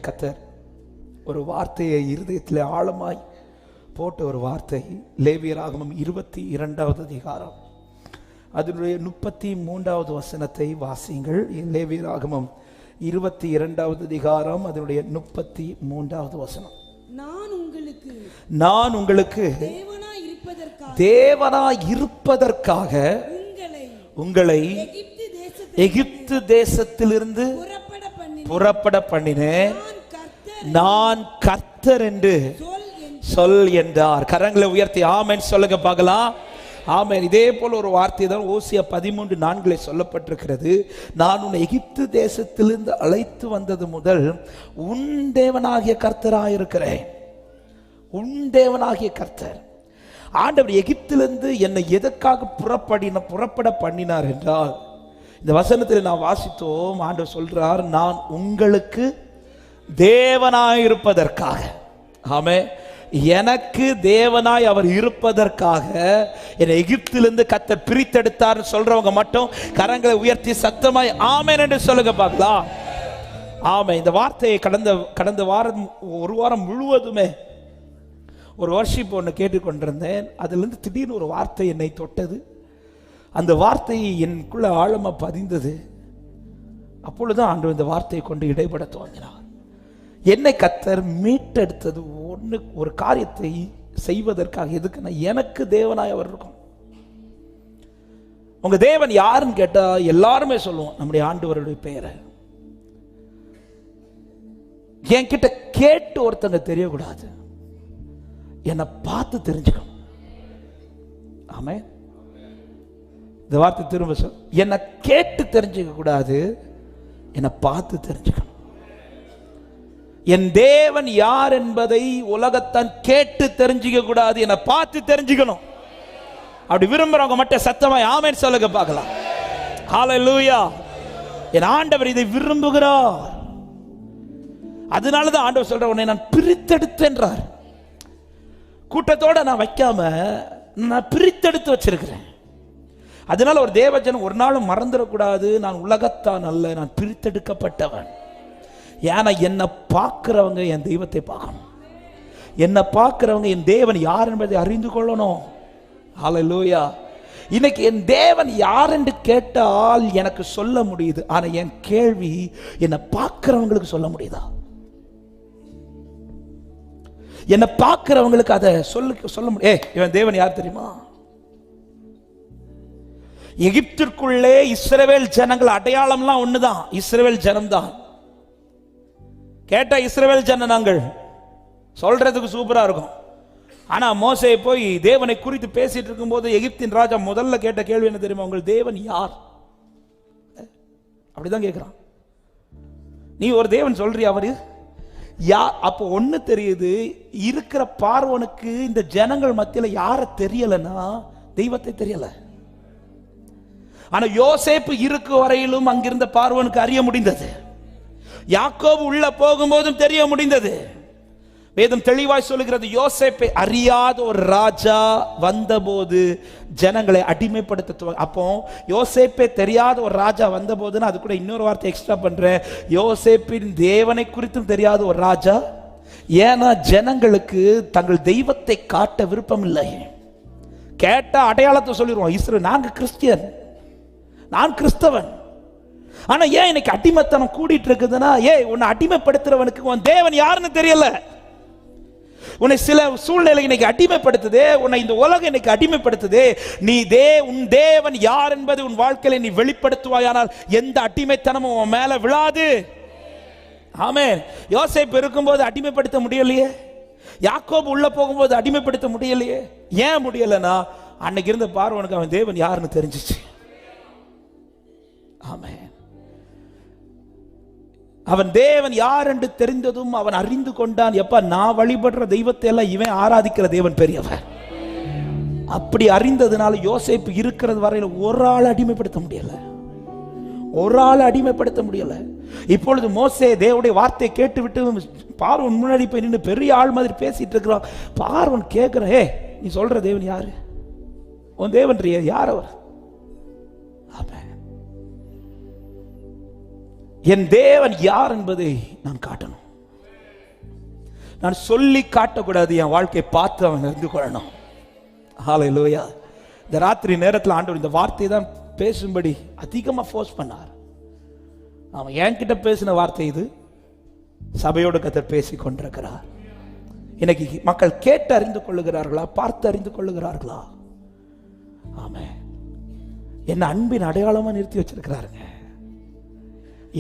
கர்த்தர் ஒரு வார்த்தையை இருதயத்தில் ஆழமாய் போட்ட ஒரு வார்த்தை. லேவியராகமம் 22வது அதிகாரம் அதனுடைய 33வது வசனத்தை வாசிங்கள். லேவியராகமம் 22வது அதிகாரம் அதனுடைய 33வது வசனம். நான் உங்களுக்கு தேவனாய் இருப்பதற்காக உங்களை எகிப்து தேசத்திலிருந்து புறப்பட பண்ணினேன். நான் கர்த்தர் என்று சொல் என்றார். கரங்களை உயர்த்தி ஆமென் சொல்லுங்க பார்க்கலாம். ஆமென். இதே போல ஒரு வார்த்தை தான் ஓசியா 13:4 சொல்லப்பட்டிருக்கிறது. நான் உன்னை எகிப்து தேசத்திலிருந்து அழைத்து வந்தது முதல் உன் தேவனாகிய கர்த்தராயிருக்கிறேன். உன் தேவனாகிய கர்த்தர். ஆண்டவர் எகிப்திலிருந்து என்னை எதற்காக புறப்பட பண்ணினார் என்றால், இந்த வசனத்தில் நான் வாசித்தோம். ஆண்டவர் சொல்றார், நான் உங்களுக்கு தேவனாயிருப்பதற்காக. ஆமென். எனக்கு தேவனாய் அவர் இருப்பதற்காக என்னை எகிப்திலிருந்து கர்த்தர் பிரித்தெடுத்தார் சொல்றவங்க மட்டும் கரங்களை உயர்த்தி சத்தமாய் ஆமென் என்று சொல்லுங்க பார்க்கலாம். ஆமென். இந்த வார்த்தையை கடந்த வாரம் ஒரு வாரம் முழுவதுமே ஒரு வர்ஷிப் ஒன்று கேட்டுக்கொண்டிருந்தேன். அதிலிருந்து திடீர்னு ஒரு வார்த்தை என்னை தொட்டது. அந்த வார்த்தை எனக்குள்ள ஆழமாக பதிந்தது. அப்பொழுதுதான் ஆண்டவர் இந்த வார்த்தையை கொண்டு இடைப்பட துவங்கினார். என்னை கர்த்தர் மீட்டெடுத்தது ஒரு காரியத்தை செய்வதற்காக. எதுக்குன்னா, எனக்கு தேவனாய் அவர் இருக்கும். உங்க தேவன் யாருன்னு கேட்டா எல்லாருமே சொல்லுவோம் நம்முடைய ஆண்டவருடைய பெயரை. என்கிட்ட கேட்டு ஒருத்தங்க தெரியக்கூடாது, என்னை பார்த்து தெரிஞ்சுக்கணும். ஆமென். இந்த வார்த்தை திரும்ப சொல். என்னை கேட்டு தெரிஞ்சுக்க கூடாது, என்னை பார்த்து தெரிஞ்சுக்கணும். என் தேவன் யார் என்பதை உலகத்தான் கேட்டு தெரிஞ்சுக்க கூடாது, என்னை பார்த்து தெரிஞ்சுக்கணும். அப்படி விரும்புறவங்க மட்டும் சத்தமாய் ஆமென் சொல்லுங்க பார்க்கலாம். ஹல்லேலூயா. என் ஆண்டவர் இதை விரும்புகிறார். அதனாலதான் ஆண்டவர் சொல்ற, உன்னை நான் பிரித்தெடுத்தேன்றார். கூட்டத்தோட நான் வைக்காம நான் பிரித்தெடுத்து வச்சிருக்கிறேன். அதனால ஒரு தேவஜன் ஒரு நாளும் மறந்துடக்கூடாது, நான் உலகத்தான் அல்ல, நான் பிரித்தெடுக்கப்பட்டவன். ஏன்னா என்னை பார்க்கிறவங்க என் தெய்வத்தை பார்க்கணும். என்னை பார்க்கிறவங்க என் தேவன் யார் என்பதை அறிந்து கொள்ளணும். ஹல்லேலூயா. இன்னைக்கு என் தேவன் யார் என்று கேட்டால் எனக்கு சொல்ல முடியுது. ஆனா என் கேள்வி, என்னை பார்க்கிறவங்களுக்கு சொல்ல முடியுதா? என்னை பார்க்கிறவங்களுக்கு அதை சொல்ல முடியும். இவன் தேவன் யார் தெரியுமா? எகிப்திற்குள்ளே இஸ்ரவேல் ஜனங்கள் அடையாளம்லாம் ஒண்ணுதான், இஸ்ரவேல் ஜனம்தான். கேட்டா இஸ்ரவேல் ஜன நாங்கள் சொல்றதுக்கு சூப்பரா இருக்கும். ஆனா மோசே போய் தேவனை குறித்து பேசிட்டு இருக்கும் போது எகிப்தின் ராஜா முதல்ல கேட்ட கேள்வி என்ன தெரியுமா? உங்கள் தேவன் யார்? அப்படிதான் கேட்கிறான். நீ ஒரு தேவன் சொல்றியா? அவரு யார்? அப்போ ஒண்ணு தெரியுது, இருக்கிற பார்வோனுக்கு இந்த ஜனங்கள் மத்தியில யார தெரியலன்னா தெய்வத்தை தெரியல. ஆனா யோசேப்பு இருக்க வரையிலும் அங்கிருந்த பார்வோனுக்கு அறிய முடிந்தது. யாக்கோபு உள்ள போகும்போதும் தெரிய முடிந்தது. வேதம் தெளிவாய் சொல்லுகிறது, யோசேப்பை அறியாத ஒரு ராஜா வந்தபோது ஜனங்களை அடிமைப்படுத்த. அப்போ யோசேப்பை தெரியாத ஒரு ராஜா வந்த போதுன்னா, அது கூட இன்னொரு வார்த்தை எக்ஸ்ட்ரா பண்றேன், யோசேப்பின் தேவனை குறித்தும் தெரியாத ஒரு ராஜா. ஏன்னா ஜனங்களுக்கு தங்கள் தெய்வத்தை காட்ட விருப்பம் இல்லை. கேட்டா அடையாளத்தை சொல்லிடுவோம், இஸ்ரவேல், நாங்க கிறிஸ்டியன், நான் கிறிஸ்தவன். ஆனா ஏன் இன்னைக்கு அடிமைத்தனம் கூடிட்டு இருக்குதுன்னா, உன்னை அடிமைப்படுத்துறவனுக்கு உன் தேவன் யாருன்னு தெரியல. உன்னை சில சூழ்நிலை இன்னைக்கு அடிமைப்படுத்துதே, உன்னை இந்த உலகம் இன்னைக்கு அடிமைப்படுத்துதே. நீ உன் தேவன் யார் என்பது உன் வாழ்க்கையில நீ வெளிப்படுத்துவாயானால் எந்த அடிமைத்தனமும் உன் மேல விழாது. ஆமென். யோசேப்பு இருக்கும்போது அடிமைப்படுத்த முடியலையே, யாக்கோபு உள்ள போகும்போது அடிமைப்படுத்த முடியலையே. ஏன் முடியலன்னா, அன்னைக்கு இருந்த பார்வோனுக்கு அவன் தேவன் யாருன்னு தெரிஞ்சிச்சு. ஆமென். அவன் தேவன் யார் என்று தெரிந்ததும் அவன் அறிந்து கொண்டான், எப்ப நான் வழிபடுற தெய்வத்தை எல்லாம் இவன் ஆராதிக்கிற தேவன் பெரியவர். அப்படி அறிந்ததுனால யோசேப்பு இருக்கிறது வரையில ஒரு ஆள் அடிமைப்படுத்த முடியல, ஒரு ஆள் அடிமைப்படுத்த முடியல. இப்பொழுது மோசே தேவனுடைய வார்த்தையை கேட்டுவிட்டு பார்வோன் முன்னாடி போய் நின்று பெரிய ஆள் மாதிரி பேசிட்டு இருக்கிறான். பார்வோன் கேட்கிறான், நீ சொல்ற தேவன் யாரு? உன் தேவன் யார் அவர்? என் தேவன் யார் என்பதை நான் காட்டணும். நான் சொல்லி காட்டக்கூடாது, என் வாழ்க்கையை பார்த்து அவன் அறிந்து கொள்ளணும். ஹல்லேலூயா. இந்த ராத்திரி நேரத்தில் ஆண்டவர் இந்த வார்த்தையை தான் பேசும்படி அதிகமாக ஃபோர்ஸ் பண்ணார். அவன் என்கிட்ட பேசின வார்த்தை இது. சபையோடு கர்த்தர் பேசி கொண்டிருக்கிறார். இன்னைக்கு மக்கள் கேட்டு அறிந்து கொள்ளுகிறார்களா, பார்த்து அறிந்து கொள்ளுகிறார்களா? ஆமென். என்ன அன்பின் அடையாளமா நிறுத்தி வச்சிருக்கிறாருங்க.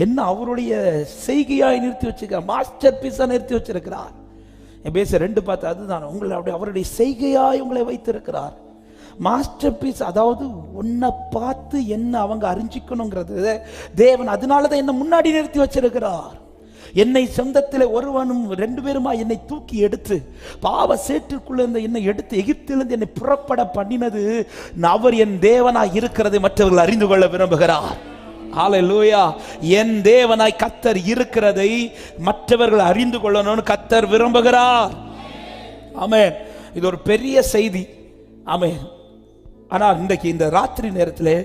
என்ன அவருடைய செய்கையாய் நிறுத்தி வச்சிருக்கிறார், மாஸ்டர் பீஸா நிறுத்தி வச்சிருக்கிறார். எபேசியர் 2:10 அதுதான், உங்களை அப்படி அவருடைய செய்கையாய் உங்களை வைத்திருக்கிறார். மாஸ்டர் பீஸ், அதாவது உன்னை பார்த்து என்ன அவங்க அறிஞ்சிக்கணுங்கிறது தேவன் அதனாலதான் என்ன முன்னாடி நிறுத்தி வச்சிருக்கிறார். என்னை சொந்தத்தில் ஒருவனும் 2 பேருமா என்னை தூக்கி எடுத்து பாவ சேற்றிற்குள்ள இருந்த என்னை எடுத்து எகிப்திலிருந்து என்னை புறப்பட பண்ணினது அவர் என் தேவனாய் இருக்கிறதை மற்றவர்கள் அறிந்து கொள்ள விரும்புகிறார். ஹல்லேலூயா. என் தேவனாய் கர்த்தர் இருக்கிறதை மற்றவர்கள் அறிந்து கொள்ளணும்னு கர்த்தர் விரும்புகிறார். ஆமென். இது ஒரு பெரிய செய்தி. ஆமென். ஆனால் இன்றைக்கு இந்த ராத்திரி நேரத்தில்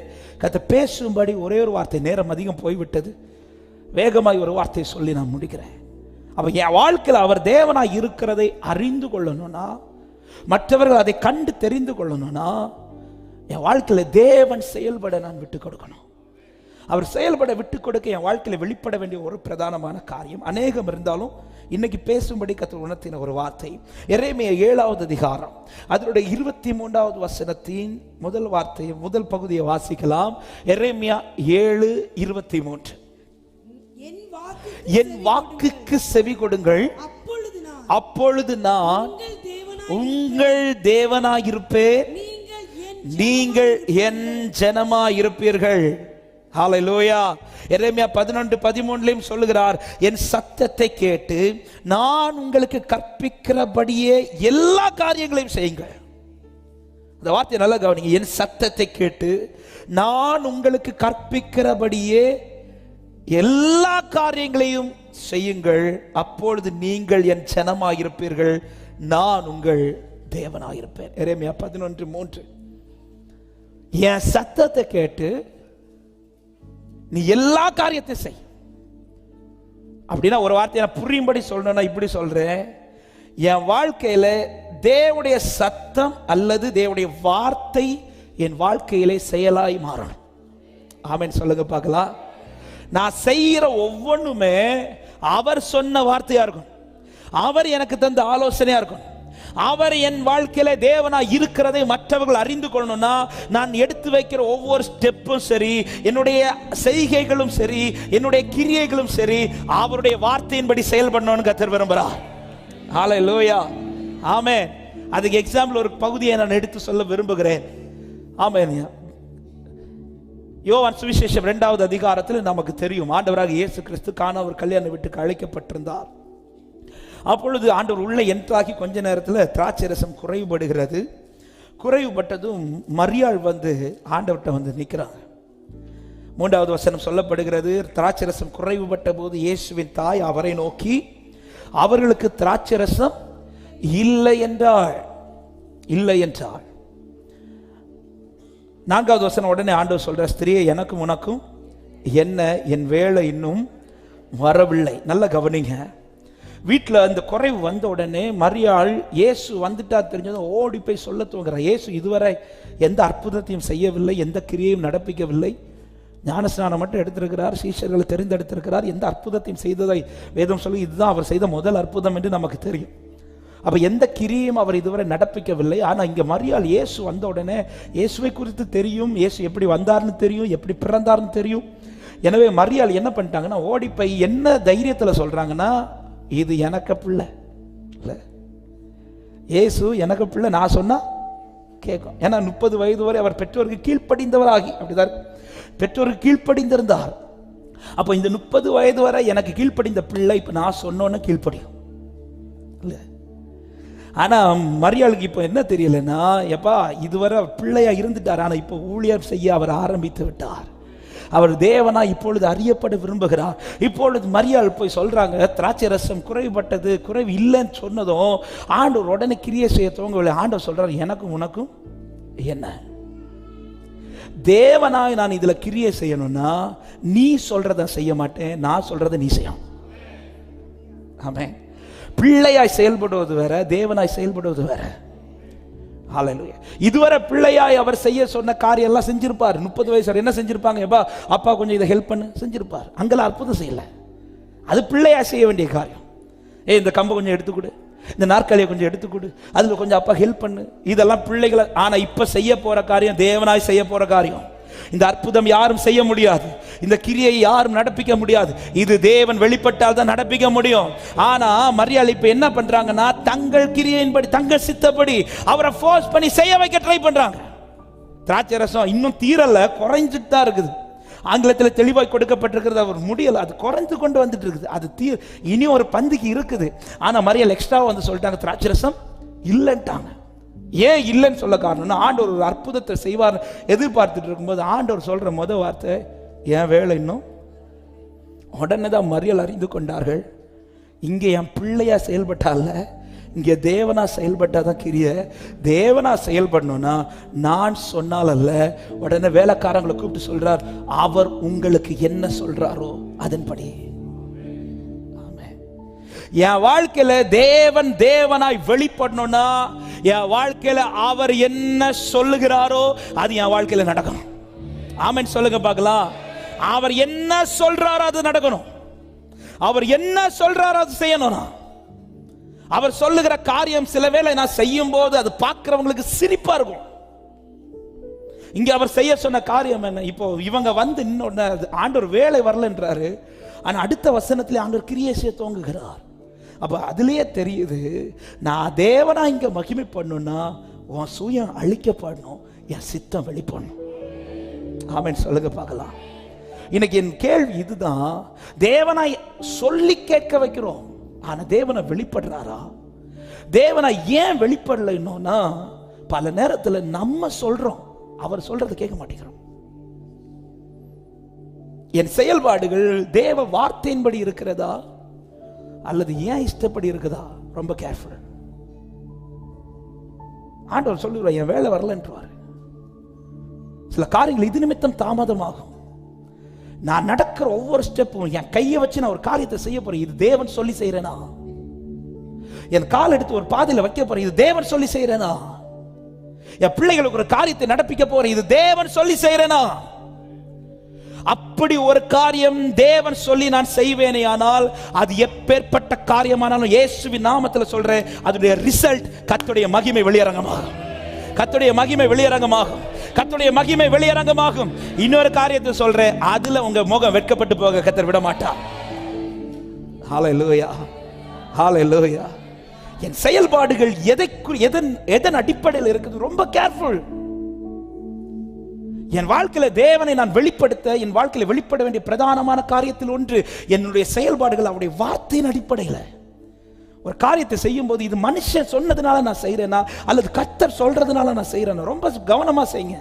கர்த்தர் பேசும்படி ஒரே ஒரு வார்த்தை, நேரம் அதிகம் போய்விட்டது, வேகமாய் ஒரு வார்த்தையை சொல்லி நான் முடிக்கிறேன். அப்ப என் வாழ்க்கையில் அவர் தேவனாய் இருக்கிறதை அறிந்து கொள்ளணும்னா, மற்றவர்கள் அதை கண்டு தெரிந்து கொள்ளணும்னா, என் வாழ்க்கையில் தேவன் செயல்பட நான் விட்டு கொடுக்கணும். அவர் செயல்பட விட்டு கொடுக்க என் வாழ்க்கையில் வெளிப்பட வேண்டிய ஒரு பிரதானமான காரியம் அநேகம் இருந்தாலும் இன்னைக்கு பேசும்படி கர்த்தர் உணர்த்தின ஒரு வார்த்தை எரேமியா 7வது அதிகாரம் அதனுடைய 23வது வசனத்தின் முதல் வார்த்தையை, முதல் பகுதியை வாசிக்கலாம். எரேமியா 7:23. என் வாக்குக்கு செவி கொடுங்கள், அப்பொழுது நான் உங்கள் தேவனாயிருப்பேன், நீங்கள் என் ஜனமாயிருப்பீர்கள். ஹல்லேலூயா. எரேமியா 11:13 சொல்லுகிறார், என் சத்தத்தை கேட்டு நான் உங்களுக்கு கற்பிக்கிறபடியே எல்லா காரியங்களையும் செய்யுங்கள். இந்த வார்த்தையை நல்லா கவனிங்க. என் சத்தத்தை கேட்டு நான் உங்களுக்கு கற்பிக்கிறபடியே எல்லா காரியங்களையும் செய்யுங்கள், அப்பொழுது நீங்கள் என் ஜனமாயிருப்பீர்கள், நான் உங்கள் தேவனாயிருப்பேன். எரேமியா 11:3. என் சத்தத்தை கேட்டு நீ எல்லா காரியத்தையும் செய். அப்படின்னா ஒரு வார்த்தையை நான் புரியும்படி சொல்லணும்னா இப்படி சொல்றேன், என் வாழ்க்கையில தேவனுடைய சத்தம் அல்லது தேவனுடைய வார்த்தை என் வாழ்க்கையிலே செயலாய் மாறணும். ஆமென் சொல்லுங்க பார்க்கலாம். நான் செய்கிற ஒவ்வொன்றுமே அவர் சொன்ன வார்த்தையா இருக்கும், அவர் எனக்கு தந்த ஆலோசனையா இருக்கும். அவர் என் வாழ்க்கையில தேவனா இருக்கிறதை மற்றவர்கள் அறிந்து கொள்ளணும்னா, நான் எடுத்து வைக்கிற ஒவ்வொரு ஸ்டெப்பும் சரி, என்னுடைய செய்கைகளும் சரி, என்னுடைய கிரியைகளும் சரி, அவருடைய வார்த்தையின்படி செயல்படணும்னு கர்த்தர் விரும்புகிறார். ஹல்லேலூயா. ஆமென். அதுக்கு எக்ஸாம்பிள் ஒரு பகுதியை நான் எடுத்து சொல்ல விரும்புகிறேன். ஆமென். யோவான் சுவிசேஷம் 2வது அதிகாரத்தில் நமக்கு தெரியும், ஆண்டவராக இயேசு கிறிஸ்து கானா ஒரு கல்யாண வீட்டுக்கு அழைக்கப்பட்டிருந்தார். அப்பொழுது ஆண்டவர் உள்ள என்ட்ராகி கொஞ்ச நேரத்தில் திராட்சை ரசம் குறைவுபடுகிறது. குறைவுபட்டதும் மரியாள் வந்து ஆண்டவர்கிட்ட வந்து நிற்கிறாங்க. 3வது வசனம் சொல்லப்படுகிறது, திராட்சை ரசம் குறைவுபட்ட போது இயேசுவின் தாய் அவரை நோக்கி அவர்களுக்கு திராட்சை ரசம் இல்லை என்றாள். 4வது வசனம் உடனே ஆண்டவர் சொல்ற, ஸ்திரியே எனக்கும் உனக்கும் என்ன, என் வேலை இன்னும் வரவில்லை. நல்ல கவனிங்க. வீட்டில் அந்த குறைவு வந்த உடனே மரியாள் இயேசு வந்துட்டா தெரிஞ்சதும் ஓடி போய் சொல்ல துவங்குறார், இயேசு இதுவரை எந்த அற்புதத்தையும் செய்யவில்லை, எந்த கிரியையும் நடப்பிக்கவில்லை, ஞானஸ்நானம் மட்டும் எடுத்திருக்கிறார், சீஷர்களை தெரிந்தெடுத்திருக்கிறார், எந்த அற்புதத்தையும் செய்ததை வேதம் சொல்லி இதுதான் அவர் செய்த முதல் அற்புதம் என்று நமக்கு தெரியும். அப்ப எந்த கிரியையும் அவர் இதுவரை நடப்பிக்கவில்லை. ஆனா இங்க மரியாள் இயேசு வந்த உடனே இயேசுவை குறித்து தெரியும், இயேசு எப்படி வந்தார்னு தெரியும், எப்படி பிறந்தார்னு தெரியும். எனவே மரியாள் என்ன பண்ணிட்டாங்கன்னா, ஓடி போய் என்ன தைரியத்துல சொல்றாங்கன்னா, இது எனக்கு பிள்ளை இல்ல, இயேசு எனக்கு பிள்ளை, நான் சொன்னா கேட்கும். ஏன்னா 30 வயது வரை அவர் பெற்றோருக்கு கீழ்ப்படிந்தவராகி, அப்படிதான் பெற்றோருக்கு கீழ்ப்படிந்திருந்தார். அப்போ இந்த 30 வயது வரை எனக்கு கீழ்ப்படிந்த பிள்ளை இப்ப நான் சொன்னோன்னு கீழ்ப்படியும் இல்ல. ஆனா மரியாளுக்கு இப்போ என்ன தெரியலன்னா, எப்பா இதுவரை பிள்ளையா இருந்துட்டார், ஆனா இப்போ ஊழியர் செய்ய அவர் ஆரம்பித்து விட்டார். அவர் தேவனா இப்பொழுது அறியப்பட விரும்புகிறார். இப்பொழுது மரியாள் போய் சொல்றாங்க, திராட்சை ரசம் குறைவுபட்டது, குறைவு இல்லைன்னு சொன்னதும் ஆண்டவர் உடனே கிரியை செய்ய துவங்கவில்லை. ஆண்டவர் சொல்றாரு, எனக்கும் உனக்கும் என்ன, தேவனாய் நான் இதுல கிரியை செய்யணும்னா நீ சொல்றத செய்ய மாட்டேன், நான் சொல்றத நீ செய்யணும். ஆமென். பிள்ளையாய் செயல்படுவது வேற, தேவனாய் செயல்படுவது வேற. ஹல்லேலூயா. இதுவரை பிள்ளையாய் அவர் செய்ய சொன்ன காரியம் எல்லாம் செஞ்சிருப்பார். 30 வயசு என்ன செஞ்சிருப்பாங்க? எப்பா அப்பா கொஞ்சம் இதை ஹெல்ப் பண்ணு செஞ்சிருப்பார். அங்கெல்லாம் அற்புதம் செய்யல. அது பிள்ளையாய் செய்ய வேண்டிய காரியம். இந்த கம்பை கொஞ்சம் எடுத்துக்கொடு, இந்த நாற்காலியை கொஞ்சம் எடுத்துக்கொடு, அதுல கொஞ்சம் அப்பா ஹெல்ப் பண்ணு, இதெல்லாம் பிள்ளைகளை. ஆனா இப்ப செய்ய போற காரியம் தேவனாய் செய்ய போற காரியம். இந்த அற்புதம் யாரும் செய்ய முடியாது, இந்த கிரியை யாரும் நடப்பிக்க முடியாது. இது தேவன் வெளிப்பட்டால் தான் நடப்பிக்க முடியும். ஆனா மரியாள் இப்ப என்ன பண்றாங்கன்னா, தங்கள் கிரியையின்படி தங்கள் சித்தப்படி அவரை ஃபோர்ஸ் பண்ணி செய்ய வைக்க ட்ரை பண்றாங்க. திராட்சை ரசம் இன்னும் தீரல, குறைஞ்சிட்டு தான் இருக்குது. ஆங்கிலத்தில் தெளிவாய் கொடுக்கப்பட்டிருக்கிறது, அவர் முடியல, அது குறைந்து கொண்டு வந்துட்டு இருக்குது. அது இனி ஒரு பந்திக்கு இருக்குது. ஆனா மரியாள் எக்ஸ்ட்ரா வந்து சொல்லிட்டாங்க, திராட்சை ரசம் இல்லைன்ட்டாங்க. ஏன் இல்லைன்னு சொல்ல காரணம்னா, ஆண்டவர் ஒரு அற்புதத்தை செய்வார் எதிர்பார்த்துட்டு இருக்கும்போது ஆண்டவர் சொல்ற முதல் வார்த்தை, என் வேலை இன்னும். உடனே தான் மரியாள் அறிந்து கொண்டார்கள், இங்கே என் பிள்ளையா செயல்பட்டால, இங்கே தேவனா செயல்பட்டாதான் கிரிய. தேவனா செயல்படணும்னா நான் சொன்னால் அல்ல. உடனே வேலைக்காரங்களை கூப்பிட்டு சொல்றார், அவர் உங்களுக்கு என்ன சொல்றாரோ அதன்படி. என் வாழ்க்கையில தேவன் தேவனாய் வெளிப்படணும்னா, என் வாழ்க்கையில அவர் என்ன சொல்லுகிறாரோ அது என் வாழ்க்கையில நடக்கணும். ஆமென் சொல்லுங்க பார்க்கலாம். அவர் என்ன சொல்றாரோ அது நடக்கணும். அவர் என்ன சொல்றாரோ அது செய்யணும். அவர் சொல்லுகிற காரியம் சில வேளை நான் செய்யும் போது அது பார்க்கிறவங்களுக்கு சிரிப்பா இருக்கும். இங்க அவர் செய்ய சொன்ன காரியம் என்ன? இப்போ இவங்க வந்து இன்னொன்னு, ஆண்டவர் வேலை வரலன்றாரு, ஆனா அடுத்த வசனத்திலே ஆண்டவர் கிரியை செய்ய துவங்குகிறார். அப்ப அதுலயே தெரியுது, நான் தேவனா இங்க மகிமை பண்ணணும்னா உன் சுயம் அழிக்கப்படணும், என் சித்தம் வெளிப்படணும். ஆமென் சொல்லுங்க பார்க்கலாம். இன்னைக்கு என் கேள்வி இதுதான், தேவனாய் சொல்லி கேட்க வைக்கிறோம், ஆனா தேவனை வெளிப்படுறாரா? தேவனை ஏன் வெளிப்படலைன்னா, பல நேரத்தில் நம்ம சொல்றோம், அவர் சொல்றதை கேட்க மாட்டேங்கிறோம். என் செயல்பாடுகள் தேவ வார்த்தையின்படி இருக்கிறதா அல்லது ஏன் இஷ்டப்படி இருக்குதா? ரொம்ப கேர்ஃபுல். ஆண்டவர் சொல்லுவார், என் வேலை வரலன்றாரு. சில காரியங்கள் இது நிமித்தம் தாமதமாகும். நான் நடக்கிற ஒவ்வொரு ஸ்டெப்பும், என் கையை வச்சு நான் ஒரு காரியத்தை செய்ய போறேன், இது தேவன் சொல்லி செய்யறேனா? என் கால் எடுத்து ஒரு பாதையில வைக்க போறேன், இது தேவன் சொல்லி செய்யறேனா? என் பிள்ளைகளுக்கு ஒரு காரியத்தை நடப்பிக்க போறேன், இது தேவன் சொல்லி செய்யறேனா? அப்படி ஒரு காரியம் தேவன் சொல்லி நான் செய்வேனே ஆனால், அது எப்பேற்பட்ட காரியமானாலும் இயேசுவின் நாமத்தில் சொல்றேன், அதனுடைய ரிசல்ட் கர்த்தருடைய மகிமை வெளியரங்கமாகும். கர்த்தருடைய மகிமை வெளியரங்கமாகும். கர்த்தருடைய மகிமை வெளியரங்கமாகும். இன்னொரு காரியத்தை சொல்றேன், அதுல உங்க முகம் வெட்கப்பட்டு போக கர்த்தர் விட மாட்டார். ஹல்லேலூயா, ஹல்லேலூயா. என் செயல்பாடுகள் எதன் அடிப்படையில் இருக்குது? ரொம்ப கேர்ஃபுல். என் வாழ்க்கையில தேவனை நான் வெளிப்படுத்த, என் வாழ்க்கையில வெளிப்பட வேண்டிய பிரதானமான காரியத்தில் ஒன்று என்னுடைய செயல்பாடுகள் அவருடைய வார்த்தையின் அடிப்படையில். ஒரு காரியத்தை செய்யும் போது இது மனுஷன் சொன்னதுனால நான் செய்யறேனா அல்லது கர்த்தர் சொல்றதுனால நான் செய்யறேனா? ரொம்ப கவனமா செய்யுங்க.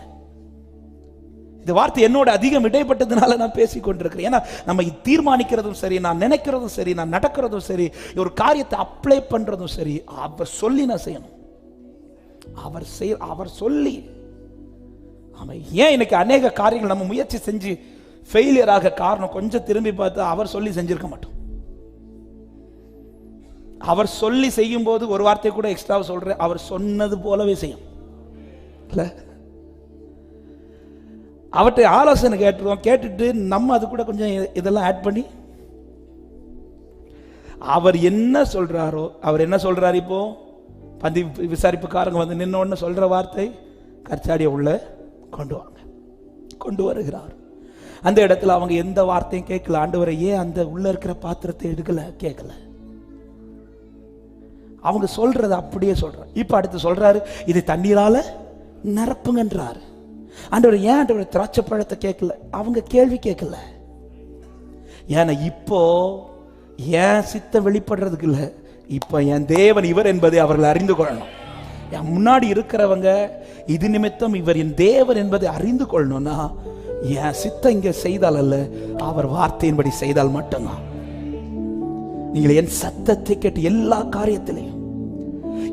இந்த வார்த்தை என்னோட அதிகம் இடைப்பட்டதுனால நான் பேசிக் கொண்டிருக்கிறேன். ஏன்னா நம்ம தீர்மானிக்கிறதும் சரி, நான் நினைக்கிறதும் சரி, நான் நடக்கிறதும் சரி, ஒரு காரியத்தை அப்ளை பண்றதும் சரி, அவர் சொல்லி நான் செய்யணும். அவர் சொல்லி. ஏன் இன்னைக்கு அநேக காரியங்கள் நம்ம முயற்சி செஞ்சு ஃபெயிலியர் ஆக காரணம், கொஞ்சம் திரும்பி பார்த்து அவர் சொல்லி செஞ்சிருக்க மாட்டோம். அவர் சொல்லி செய்யும் போது ஒரு வார்த்தை கூட எக்ஸ்ட்ரா சொல்றேன், அவர் சொன்னது போலவே செய்யும். அவர்கிட்ட ஆலோசனை கேட்டுருவோம், கேட்டுட்டு நம்ம அது கூட கொஞ்சம் இதெல்லாம் ஆட் பண்ணி, அவர் என்ன சொல்றாரோ, அவர் என்ன சொல்றாரு? இப்போ பந்தி விசாரிப்புக்காரங்க வந்து நின்ன உடனே சொல்ற வார்த்தை, கற்சாடியை உள்ள கொண்டு வருகிறார். அந்த இடத்துல அவங்க எந்த வார்த்தையும் கேட்கல. ஆண்டவரை ஏன் அந்த உள்ள இருக்கிற பாத்திரத்தை எடுக்கல? கேட்கல. அவங்க சொல்றத அப்படியே சொல்றாரு. இப்ப அடுத்து சொல்றாரு, இதை தண்ணீரால நிரப்புங்கன்றாரு. ஆண்டவர் ஏன் ஆண்டவர் திராட்சை பழத்தை கேட்கல? அவங்க கேள்வி கேட்கல. ஏன்னா இப்போ ஏன் சித்த வெளிப்படுறதுக்கு இல்ல, இப்ப என் தேவன் இவர் என்பதை அவர்கள் அறிந்து கொள்ளணும். என் முன்னாடி இருக்கிறவங்க இது நிமித்தம் இவர் என் தேவன் என்பதை அறிந்து கொள்ளணும்னா, என் சித்த இங்க செய்தால் அல்ல, அவர் வார்த்தையின்படி செய்தால் மட்டும்தான். நீங்கள் என் சத்தத்தை கேட்டு எல்லா காரியத்திலையும்,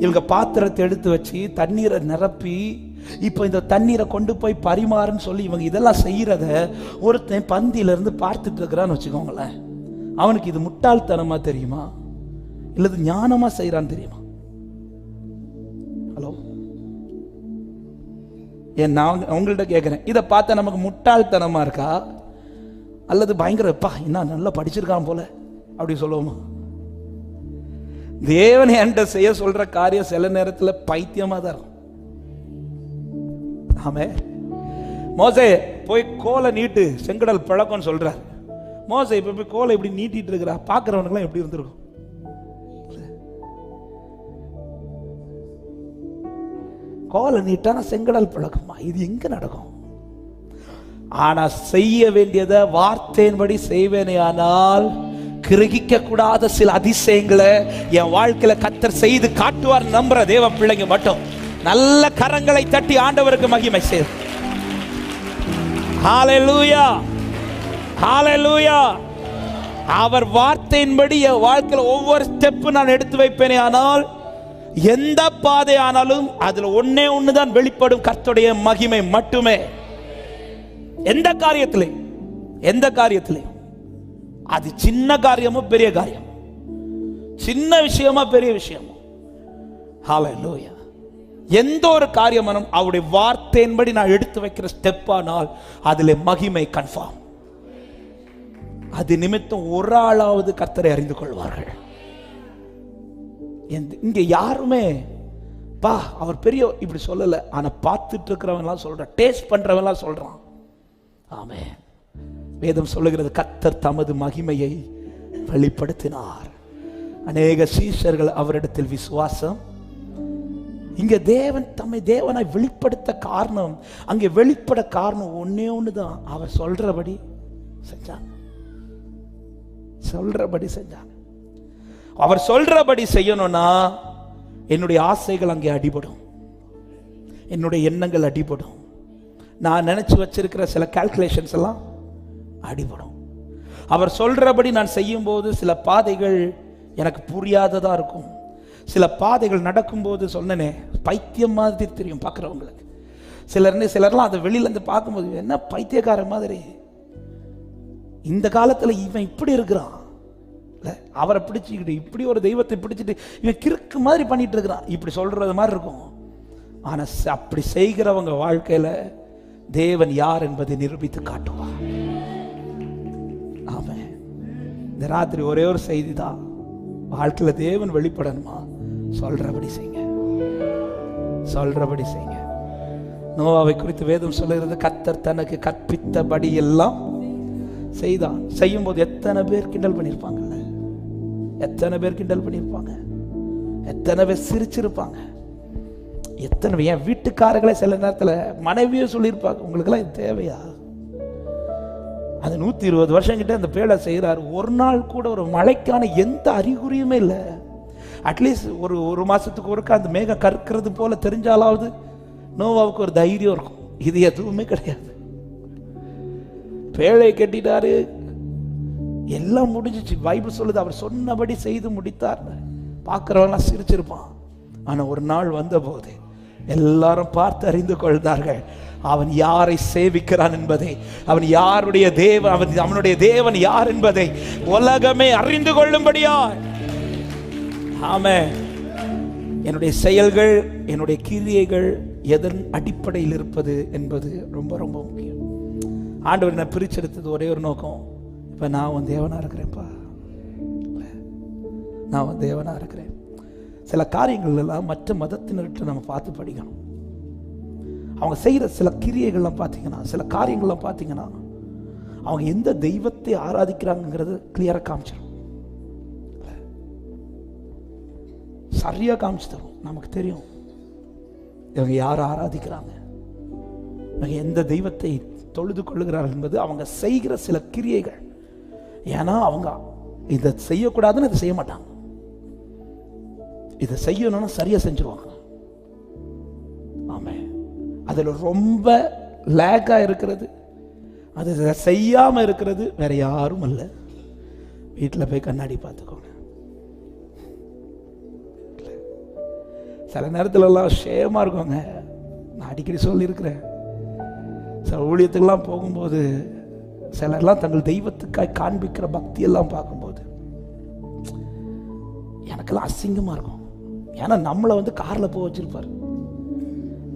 இவங்க பாத்திரத்தை எடுத்து வச்சு தண்ணீரை நிரப்பி, இப்ப இந்த தண்ணீரை கொண்டு போய் பரிமாறுன்னு சொல்லி இவங்க இதெல்லாம் செய்யறத ஒருத்தன் பந்தியில இருந்து பார்த்துட்டு இருக்கிறான்னு வச்சுக்கோங்களேன். அவனுக்கு இது முட்டாள்தனமா தெரியுமா? இல்லது ஞானமா செய்யறான்னு தெரியுமா? ஹலோ, ஏன் நான் உங்கள்கிட்ட கேட்கிறேன், இதை பார்த்தா நமக்கு முட்டாள்தனமா இருக்கா அல்லது பயங்கரப்பா என்ன நல்லா படிச்சிருக்கான் போல அப்படி சொல்லுவோமா? தேவன் என்கிட்ட செய்ய சொல்ற காரியம் சில நேரத்தில் பைத்தியமா தான் இருக்கும். ஆமே, மோசே போய் கோலை நீட்டு செங்கடல் பழக்கம்னு சொல்றார். மோசே இப்ப போய் கோலை இப்படி நீட்டிட்டு இருக்கிறா, பாக்குறவனுக்குலாம் எப்படி இருந்திருக்கும்? கோலை நீட்டான செங்கடல் பழக்கமா? இது எங்க நடக்கும்? ஆனா செய்ய வேண்டியதை வார்த்தையின்படி செய்வேனே ஆனால் கிரகிக்க கூடாத சில அதிசயங்களை என் வாழ்க்கையில கர்த்தர் செய்து காட்டுவார் நம்புற தேவ பிள்ளைங்க மட்டும் நல்ல கரங்களை தட்டி ஆண்டவருக்கு மகிமை செய்து. ஹalleluya, ஹalleluya. அவர் வார்த்தையின்படி என் வாழ்க்கையில ஒவ்வொரு ஸ்டெப் நான் எடுத்து வைப்பேனே ஆனால் எந்த பாதை ஆனாலும் அதுல ஒன்னே ஒண்ணுதான் வெளிப்படும், கர்த்தருடைய மகிமை மட்டுமே. எந்த காரியத்திலே அது சின்ன காரியமோ பெரிய காரியம், சின்ன விஷயமா பெரிய விஷயமோ, ஹalleluya, எந்த ஒரு காரியமானும் அவருடைய வார்த்தையின்படி நான் எடுத்து வைக்கிற ஸ்டெப் ஆனால் அதிலே மகிமை கன்ஃபார்ம். அது நிமித்தம் ஒரு ஆளாவது கர்த்தரை அறிந்து கொள்வார்கள். இங்க யாருமே பா அவர் பெரிய இப்படி சொல்லல, ஆனா பார்த்துட்டு இருக்கிறவங்க சொல்ற, டேஸ்ட் பண்றவங்க சொல்றான். ஆமென். வேதம் சொல்லுகிறது கர்த்தர் தமது மகிமையை வெளிப்படுத்தினார், அநேக சீஷர்கள் அவரிடத்தில் விசுவாசம். இங்க தேவன் தம்மை தேவனாய் வெளிப்படுத்த காரணம், அங்கே வெளிப்பட காரணம் ஒன்னே ஒண்ணுதான், அவர் சொல்றபடி செஞ்சாங்க. அவர் சொல்றபடி செய்யணும்னா என்னுடைய ஆசைகள் அங்கே அடிபடும், என்னுடைய எண்ணங்கள் அடிபடும், நான் நினைச்சு வச்சிருக்கிற சில கால்குலேஷன்ஸ் எல்லாம் அடிபடும். அவர் சொல்றபடி நான் செய்யும் போது சில பாதைகள் எனக்கு புரியாததா இருக்கும், சில பாதைகள் நடக்கும்போது சொன்னனே பைத்தியம் மாதிரி தெரியும் பார்க்குறவங்களுக்கு. சிலர்லாம் அதை வெளியில இருந்து பார்க்கும்போது என்ன பைத்தியக்கார மாதிரி, இந்த காலத்தில் இவன் இப்படி இருக்கிறான், அவரை பிடிச்சிக்கிட்டு இப்படி ஒரு தெய்வத்தை பிடிச்சிட்டு இவன் கிறுக்கு மாதிரி பண்ணிட்டு இருக்கிறான், இப்படி சொல்றது மாதிரி இருக்கும். ஆனா அப்படி செய்கிறவங்க வாழ்க்கையில தேவன் யார் என்பதை நிரூபித்து காட்டுவார். ஆமென். இந்த ராத்திரி ஒரே ஒரு செய்தி தான், வாழ்க்கையில தேவன் வெளிப்படணுமா சொல்றபடி செய்யுங்க, சொல்றபடி செய்யுங்க. நோவாவை குறித்து வேதம் சொல்லுகிறது, கர்த்தர் தனக்கு கற்பித்தபடி எல்லாம் செய்தான். செய்யும் போது எத்தனை பேர் கிண்டல் பண்ணியிருப்பாங்கல்ல, எத்தனை பேர் கிண்டல் பண்ணியிருப்பாங்க, எத்தனை பேர் சிரிச்சிருப்பாங்க, எத்தனை என் வீட்டுக்காரர்களே சில நேரத்தில் மனைவியும் சொல்லியிருப்பாங்க, உங்களுக்கெல்லாம் இது தேவையா? அது 120 வருஷம் கிட்ட அந்த பேழை செய்கிறார், ஒரு நாள் கூட ஒரு மழைக்கான எந்த அறிகுறியுமே இல்லை. அட்லீஸ்ட் ஒரு மாசத்துக்கு ஒருக்கா அந்த மேகம் கற்கிறது போல தெரிஞ்சாலாவது நோவாவுக்கு ஒரு தைரியம் இருக்கும். இது எதுவுமே கிடையாது. பேழை கட்டிட்டாரு, எல்லாம் முடிஞ்சிச்சு. பைபிள் சொல்லுது அவர் சொன்னபடி செய்து முடித்தார். பார்க்கிறவங்களாம் சிரிச்சிருப்பான். ஆனா ஒரு நாள் வந்த போது எல்லாரும் பார்த்து அறிந்து கொள்ந்தார்கள் அவன் யாரை சேவிக்கிறான் என்பதை, அவன் யாருடைய தேவன், அவனுடைய தேவன் யார் என்பதை உலகமே அறிந்து கொள்ளும்படியா. ஆமென். என்னுடைய செயல்கள், என்னுடைய கிரியைகள் எதன் அடிப்படையில் இருப்பது என்பது ரொம்ப ரொம்ப முக்கியம். ஆண்டவர் என்ன பிரிச்செடுத்தது ஒரே ஒரு நோக்கம், இப்ப நான் உன் தேவனா இருக்கிறேன்ப்பா, நான் உன் தேவனா இருக்கிறேன். சில காரியங்கள் எல்லாம் மற்ற மதத்தினர்கிட்ட நம்ம பார்த்து படிக்கணும். அவங்க செய்யற சில கிரியைகள்லாம் பார்த்தீங்கன்னா, சில காரியங்கள்லாம் பார்த்தீங்கன்னா, அவங்க எந்த தெய்வத்தை ஆராதிக்கிறாங்கிறது கிளியரா காமிச்சிடும், சரியா காமிச்சு தரும். நமக்கு தெரியும் இவங்க யாரை ஆராதிக்கிறாங்க, இவங்க எந்த தெய்வத்தை தொழுது கொள்ளுகிறார்கள் என்பது அவங்க செய்கிற சில கிரியைகள். ஏன்னா அவங்க இதை செய்யக்கூடாதுன்னு இதை செய்ய மாட்டாங்க, இதை செய்யணும்னா சரியா செஞ்சிருவாங்க. ஆமே. அதுல ரொம்ப லேக்கா இருக்கிறது, அது செய்யாம இருக்கிறது வேற யாரும் அல்ல. வீட்டில் போய் கண்ணாடி பார்த்துக்கோங்க. சில நேரத்துல எல்லாம் ஷேமா இருக்குங்க. நான் அடிக்கடி சொல்லியிருக்கிறேன், சில ஊழியத்துக்கெல்லாம் போகும்போது சிலர்லாம் தங்கள் தெய்வத்துக்காய் காண்பிக்கிற பக்தி எல்லாம் பார்க்கும்போது எனக்கு எனக்கெல்லாம் அசிங்கமாக இருக்கும். ஏன்னா நம்மளை வந்து காரில் போக வச்சிருப்பார்.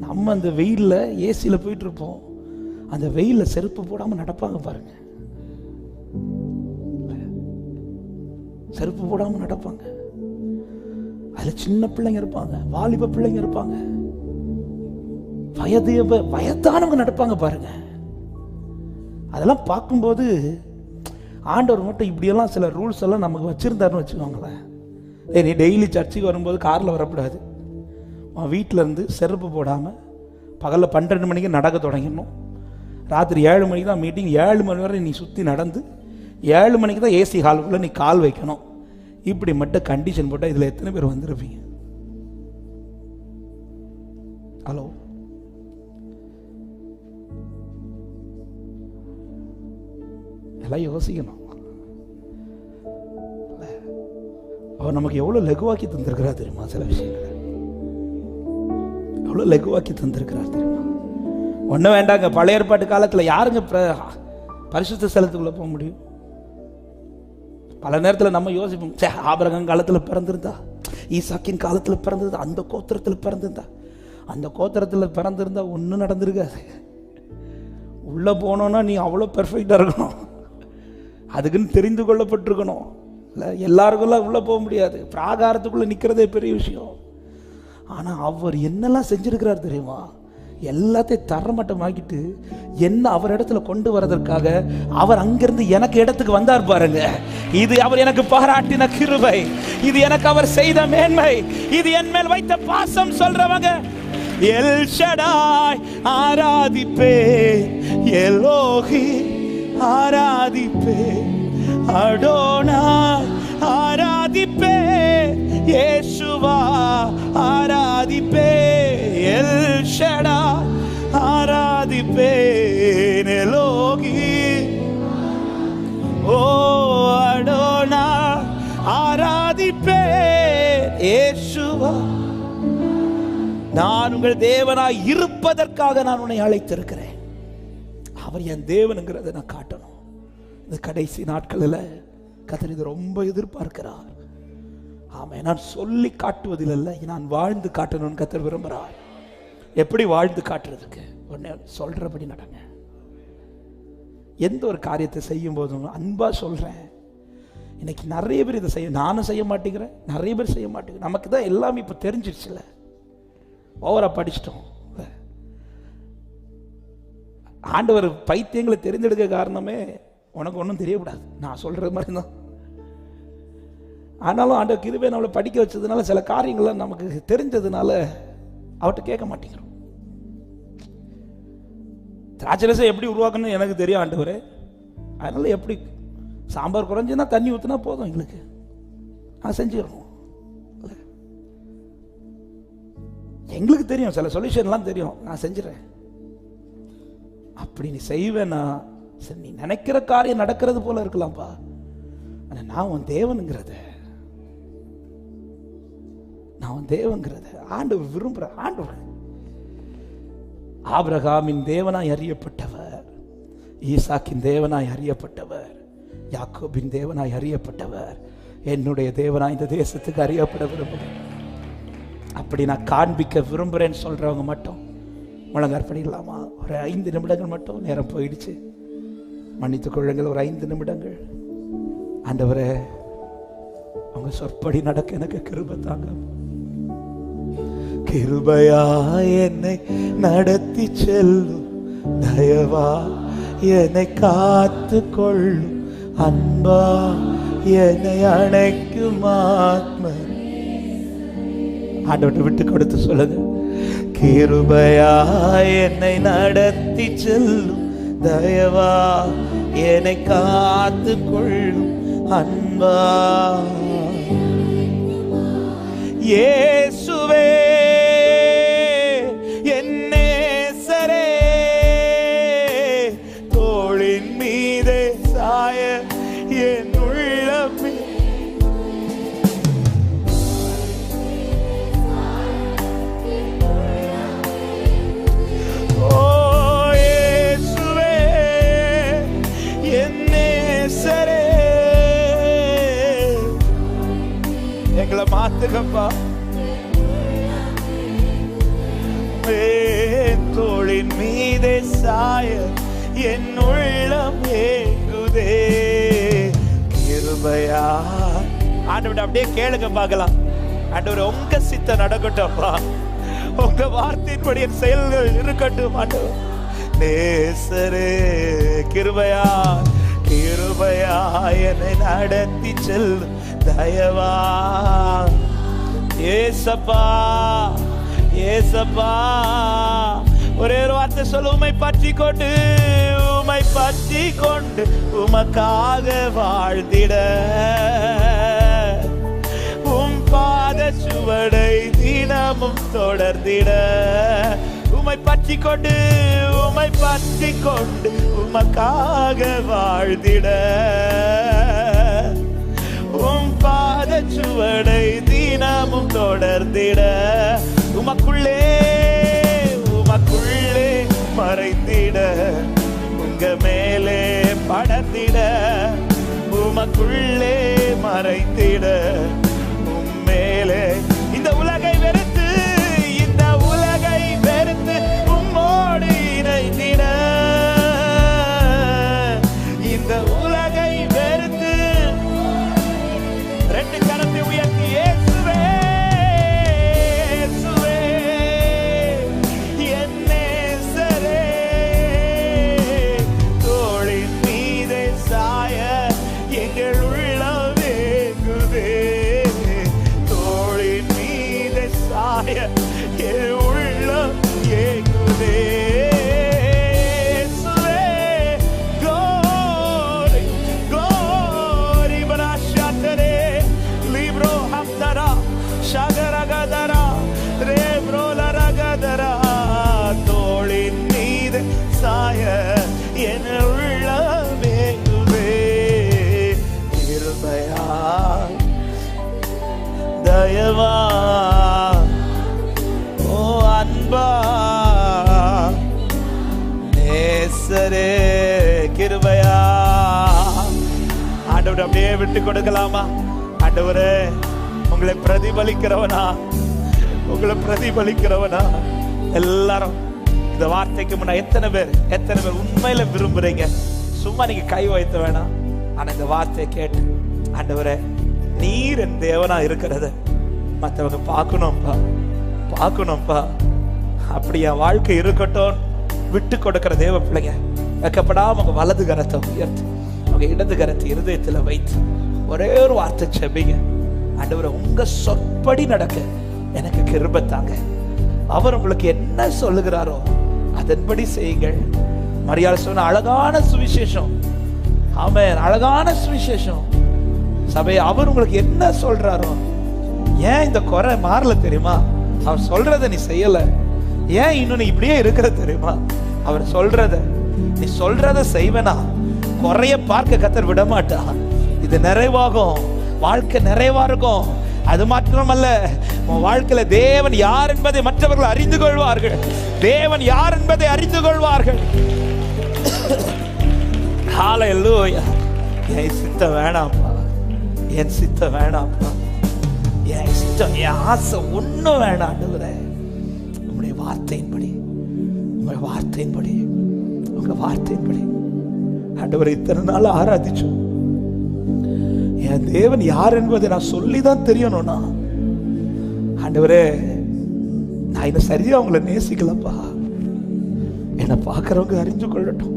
நம்ம அந்த வெயிலில் ஏசியில் போயிட்டு இருப்போம். அந்த வெயிலில் செருப்பு போடாமல் நடப்பாங்க பாருங்க. செருப்பு போடாமல் நடப்பாங்க. அதில் சின்ன பிள்ளைங்க இருப்பாங்க, வாலிப பிள்ளைங்க இருப்பாங்க, வயதானவங்க நடப்பாங்க பாருங்க. அதெல்லாம் பார்க்கும்போது ஆண்டவர் மட்டும் இப்படியெல்லாம் சில ரூல்ஸ் எல்லாம் நமக்கு வச்சிருந்தாருன்னு வச்சுக்கோங்களேன். நீ டெய்லி சர்ச்சுக்கு வரும்போது காரில் வரக்கூடாது, வீட்டில் இருந்து செருப்பு போடாமல் பகலில் 12 மணிக்கு நடக்க தொடங்கிடணும், ராத்திரி 7 மணிக்கு தான் மீட்டிங், 7 மணி வரை நீ சுற்றி நடந்து 7 மணிக்கு தான் ஏசி ஹாலுக்குள்ளே நீ கால் வைக்கணும். இப்படி மட்டும் கண்டிஷன் போட்டால் இதில் எத்தனை பேர் வந்திருப்பீங்க? ஹலோ, எல்லாம் யோசிக்கணும். அவர் நமக்கு எவ்வளோ லகுவாக்கி தந்திருக்கிறா தெரியுமா? சில விஷயங்களை எவ்வளோ லகுவாக்கி தந்திருக்கிறார் தெரியுமா? ஒன்றும் வேண்டாங்க. பழைய ஏற்பாட்டு காலத்தில் யாருங்க பரிசுத்த ஸ்தலத்துக்குள்ளே போக முடியும்? பல நேரத்தில் நம்ம யோசிப்போம், ஆபிரகாம் காலத்தில் பிறந்திருந்தா, ஈசாக்கின் காலத்தில் பிறந்திருந்தா, அந்த கோத்திரத்தில் பிறந்திருந்தா, அந்த கோத்திரத்தில் பிறந்திருந்தா ஒன்றும் நடந்திருக்காது. உள்ளே போனோன்னா நீ அவ்வளோ பெர்ஃபெக்டாக இருக்கணும், அதுக்குன்னு தெரிந்து கொள்ளப்பட்டிருக்கணும். இல்லை எல்லாருக்குள்ள உள்ளே போக முடியாது. பிராகாரத்துக்குள்ளே நிற்கிறதே பெரிய விஷயம். ஆனால் அவர் என்னெல்லாம் செஞ்சிருக்கிறார் தெரியுமா? எல்லாத்தையும் தரமட்டமாக்கிட்டு என்ன அவர் இடத்துல கொண்டு வரதற்காக அவர் அங்கிருந்து எனக்கு இடத்துக்கு வந்தார் பாருங்க. இது அவர் எனக்கு பாராட்டின கிருபை, இது எனக்கு அவர் செய்த மேன்மை, இது என் மேல் வைத்த பாசம். சொல்றவங்க எல் ஷடாய் ஆராதிப்பே, எலோஹி ஆராதிப்பே, அடோனாய் ஆராதிப்பே, இயேசுவா ஆராதிப்பே, எல் ஷடாய் ஆராதிப்பே, எலோஹி ஓ அடோனாய் ஆராதிப்பே, இயேசுவா. நான் உங்கள் தேவனாய் இருப்பதற்காக நான் உன்னை அழைத்திருக்கிறேன். அவர் என் தேவனுங்கிறத நான் காட்டணும். இந்த கடைசி நாட்களில் கர்த்தர் இதை ரொம்ப எதிர்பார்க்கிறார். ஆமாம், நான் சொல்லி காட்டுவதில் இல்லை, நான் வாழ்ந்து காட்டணும்னு கர்த்தர் விரும்புகிறார். எப்படி வாழ்ந்து காட்டுறதுக்கு? உடனே சொல்றபடி நடங்க. எந்த ஒரு காரியத்தை செய்யும் போதும் அன்பா சொல்றேன். இன்னைக்கு நிறைய பேர் இதை செய்ய, நானும் செய்ய மாட்டேங்கிறேன், நிறைய பேர் செய்ய மாட்டேங்கிறேன். நமக்கு தான் எல்லாமே இப்போ தெரிஞ்சிருச்சுல, ஓவரா படிச்சிட்டோம். ஆண்டவர் பைத்தியங்களை தெரிந்தெடுக்க காரணமே உனக்கு ஒன்றும் தெரியக்கூடாது, நான் சொல்ற மாதிரி தான். ஆனாலும் ஆண்டவர் கிருபை நம்மளை படிக்க வச்சதுனால சில காரியங்கள்லாம் நமக்கு தெரிஞ்சதுனால அவர்கிட்ட கேட்க மாட்டேங்கிறோம். திராட்சரசம் எப்படி உருவாக்கணும்னு எனக்கு தெரியும் ஆண்டவரே, அதனால எப்படி சாம்பார் குறைஞ்சுன்னா தண்ணி ஊற்றினா போதும், எங்களுக்கு நான் செஞ்சிடணும். எங்களுக்கு தெரியும், சில சொல்யூஷன்லாம் தெரியும், நான் செஞ்சிடறேன். அப்படி நீ செய்வேன்னா சரி, நீ நினைக்கிற காரியம் நடக்கிறது போல இருக்கலாம்ப்பா, ஆனா நான் உன் தேவனுங்கிறத, நான் உன் தேவங்கிறத ஆண்டவர் விரும்புற. ஆண்டவர் ஆபிரகாமின் தேவனாய் அறியப்பட்டவர், ஈசாக்கின் தேவனாய் அறியப்பட்டவர், யாக்கோபின் தேவனாய் அறியப்பட்டவர், என்னுடைய தேவனாய் இந்த தேசத்துக்கு அறியப்பட விரும்புகிறேன். அப்படி நான் காண்பிக்க விரும்புகிறேன்னு சொல்றவங்க மட்டும் முழங்கார் பண்ணிடலாமா? ஒரு 5 நிமிடங்கள் மட்டும், நேரம் போயிடுச்சு, மன்னித்துக் கொள்ளுங்கள். ஒரு 5 நிமிடங்கள். ஆண்டவரே, அவங்க சொற்படி நடக்க எனக்கு கிருபை தாங்க. கிருபையா என்னை நடத்தி செல்லும், தயவா என்னை காத்து கொள்ளும், அன்பா என்னை அணைக்கும் ஆத்ம. ஆண்டவரை விட்டு கொடுத்து சொல்லுங்க. கிருபையா என்னை நடத்தி செல்லும், தயவா என்னை காத்து கொள்ளும், அன்பா இயேசுவே என் நேசரே, தோளின் மீதே சாய என் உள்ளமே. எங்களை உயர்த்துங்கப்பா. தோளின் மீதே சாய என் உள்ளம் ஏங்குதே கிருபையா. ஆண்டவரே அப்படியே கேளுங்க பார்க்கலாம். ஆண்டவரே உங்க சித்தம் நடக்கட்டும்ப்பா. உங்க வார்த்தையின்படி என் செயல்கள் இருக்கட்டும். ஆண்டவர் நேசரே கிருபையா கிருபையா என்னை நடத்தி செல்லும் தயவா. ஏசப்பா ஏசப்பா ஒரே ஒரு வார்த்தை சொல்ல, உம்மை பற்றி கொண்டு உம்மை பற்றி கொண்டு உமக்காக வாழ்ந்திட உம் பாத சுவடை தினமும் தொடர்ந்திட. உம்மை பற்றி கொண்டு உம்மை பற்றி கொண்டு உமக்காக வாழ்ந்திட உம் பாத சுவடை தினமும் தொடர்ந்திட. உமக்குள்ளே உமக்குள்ளே மறைந்திட உங்க மேலே படர்ந்திட. உமக்குள்ளே மறைந்திட உம்மேலே. இந்த உலகை வெறுத்து இந்த உலகை வெறுத்து உம்மோடு இணைந்திட. இந்த உலகை வெறுத்து ரெண்டு கரத்தை உயர்த்தி இயேசுவே இயேசுவே என் நேசரே தோளின் மீதே சாய எங்கள் உள்ளம் ஏங்குதே. தோளின் மீதே சாய என் உள்ளம் ஏங்குதே. தோளின் மீது சாய என் உள்ளமேங்குதே கிருபையா தயவா ஓ அன்பா நேசரே கிருபையா. ஆண்டவர் அப்படியே விட்டு கொடுக்கலாமா? ஆண்டவரே உங்களை பிரதிபலிக்கிறவனா உங்களை பிரதிபலிக்கிறவனா. எல்லாரும் இந்த வார்த்தைக்கு முன்ன எத்தனை பேர் உண்மையில விரும்புறீங்க? சும்மா நீங்க கை வைத்த வேணாம். ஆனா இந்த வார்த்தையை கேட்டு ஆண்டவரே நீர் என் தேவனா இருக்கிறத மற்றவங்க பார்க்கணும்ப்பா. அப்படி என் வாழ்க்கை இருக்கட்டும் விட்டு கொடுக்கிற தேவ பிள்ளைங்க வைக்கப்படாம உங்க வலது கரத்தை உயர்த்து உங்க இடது கரத்தை இருதயத்துல வைத்து ஒரே ஒரு வார்த்தை செபிங்க. ஆண்டவரே உங்க சொற்படி நடக்க எனக்கு கிருபை தாங்க. அவர் உங்களுக்கு என்ன சொல்லுகிறாரோ அதன்படி செய்யுங்கள். மரியாதை சொன்ன அழகான சுவிசேஷம். ஆமென். அழகான சுவிசேஷம். சபை அவர் உங்களுக்கு என்ன சொல்றாரோ. ஏன் இந்த குறை மாறல தெரியுமா? அவர் சொல்றத நீ செய்யல. ஏன் இன்னும் நீ இப்படியே இருக்கிற தெரியுமா? அவர் நீ சொல்றத செய்வனா குறைய பார்க்க கர்த்தர் விட மாட்டா. இது நிறைவாகும். வாழ்க்கை நிறைவா இருக்கும். அது மாத்திரமல்ல, உன் வாழ்க்கையில தேவன் யார் என்பதை மற்றவர்கள் அறிந்து கொள்வார்கள். தேவன் யார் என்பதை அறிந்து கொள்வார்கள். ஹல்லேலூயா. என் சித்தம் வேணாம்ப்பா, என் சித்தம் வேணாம்ப்பா, என் சித்தம் என் ஆசை ஒன்றும் வேணாம். ஆண்டவரே உங்களுடைய வார்த்தையின்படி உங்கள் வார்த்தையின்படி உங்கள் வார்த்தையின்படி. ஆண்டவரை இத்தனை நாள் ஆராதிச்சோம். என் தேவன் யார் என்பதை நான் சொல்லிதான் தெரியணும்னா ஆண்டவரே நான் என்ன சரியா உங்களை நேசிக்கலப்பா. என்னை பார்க்கறவங்க அறிந்து கொள்ளட்டும்,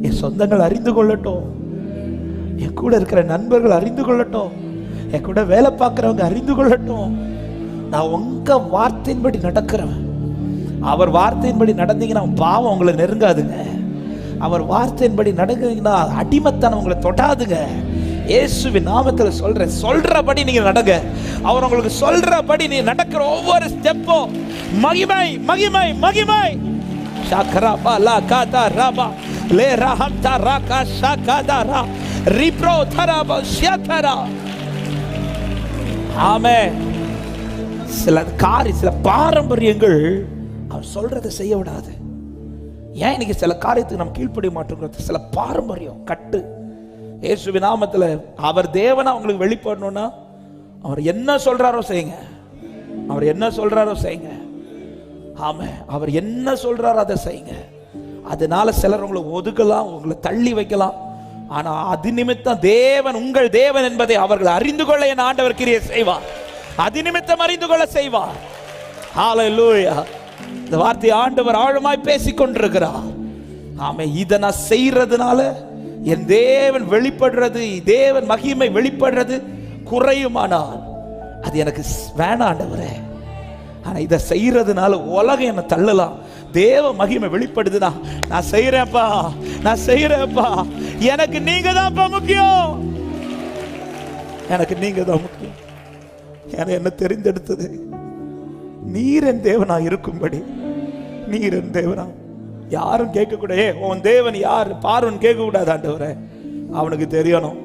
என் சொந்தங்கள் அறிந்து கொள்ளட்டும், என் கூட இருக்கிற நண்பர்கள் அறிந்து கொள்ளட்டும், என் கூட வேலை பார்க்கிறவங்க அறிந்து கொள்ளட்டும். நான் உங்க வார்த்தையின்படி நடக்கிறவன். அவர் வார்த்தையின்படி நடந்தீங்கன்னா பாவம் உங்களை நெருங்காதுங்க. அவர் வார்த்தையின்படி நடந்தீங்கன்னா அடிமைத்தனம் உங்களை தொடாதுங்க. இயேசுவின் நாமத்தில் சொல்றபடி நீங்க நடங்க. அவர் உங்களுக்கு சொல்றபடி நீ நடக்கிற ஒவ்வொரு ஸ்டெப்பும் மகிமை மகிமை மகிமை. ஷாக்கராபா லா காதா ராபா லே ரஹம் தராகா ஷாகாதாரா ரிப்ரோ தராபா ஷியதரா. ஆமென். சில பாரம்பரியங்கள் அவர் சொல்றதை செய்ய விடாது. ஏன் இன்னைக்கு சில காரியத்துக்கு நம்ம கீழ்ப்படிய மாட்டோங்கிறது? சில பாரம்பரியம் கட்டு. இயேசுவின் நாமத்தில் அவர் தேவனா உங்களுக்கு வெளிப்படணும்னா அவர் என்ன சொல்றாரோ செய்யுங்க. அவர் என்ன சொல்றாரோ செய்யுங்க. ஆமா, அவர் என்ன சொல்றாரோ அதை செய்யுங்க. அதனால சிலர் உங்களை ஒதுக்கலாம், உங்களை தள்ளி வைக்கலாம். ஆனா அது நிமித்தம் தேவன் உங்கள் தேவன் என்பதை அவர்கள் அறிந்து கொள்ள என் ஆண்டவர் கிரியை செய்வார். அது நிமித்தம் அறிந்து கொள்ள செய்வார். ஹல்லேலூயா. இந்த வார்த்தை ஆண்டவர் ஆழமாய் பேசிக் கொண்டிருக்கிறார். ஆமா, இதை நான் செய்யறதுனால என் தேவன் வெளிப்படுறது, தேவன் மகிமை வெளிப்படுறது குறையுமானால் அது எனக்கு வேணாம் ஆண்டவரே. ஆனா இதை செய்யறதுனால உலகம் என்ன தள்ளலாம், தேவ மகிமை வெளிப்படுதுன்னா நான் செய்யறேன்ப்பா, நான் செய்யறேன்ப்பா. எனக்கு நீங்க தான்ப்பா முக்கியம், எனக்கு நீங்க தான் முக்கியம். என்ன தெரிந்தெடுத்தது நீர் என் தேவனா இருக்கும்படி. நீர் என் தேவனா, யாரும் கேட்க கூடாது. உன் தேவன் யார் பார்வன் கேட்க கூடாது ஆண்டவரே. அவனுக்கு தெரியணும்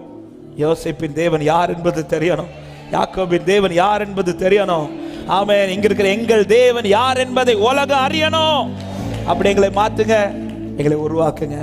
யோசேப்பின் தேவன் யார் என்பது தெரியணும், யாக்கோபின் தேவன் யார் என்பது தெரியணும். ஆமென். இங்க இருக்கிற எங்கள் தேவன் யார் என்பதை உலகம் அறியணும். அப்படி எங்களை மாத்துங்க, எங்களை உருவாக்குங்க.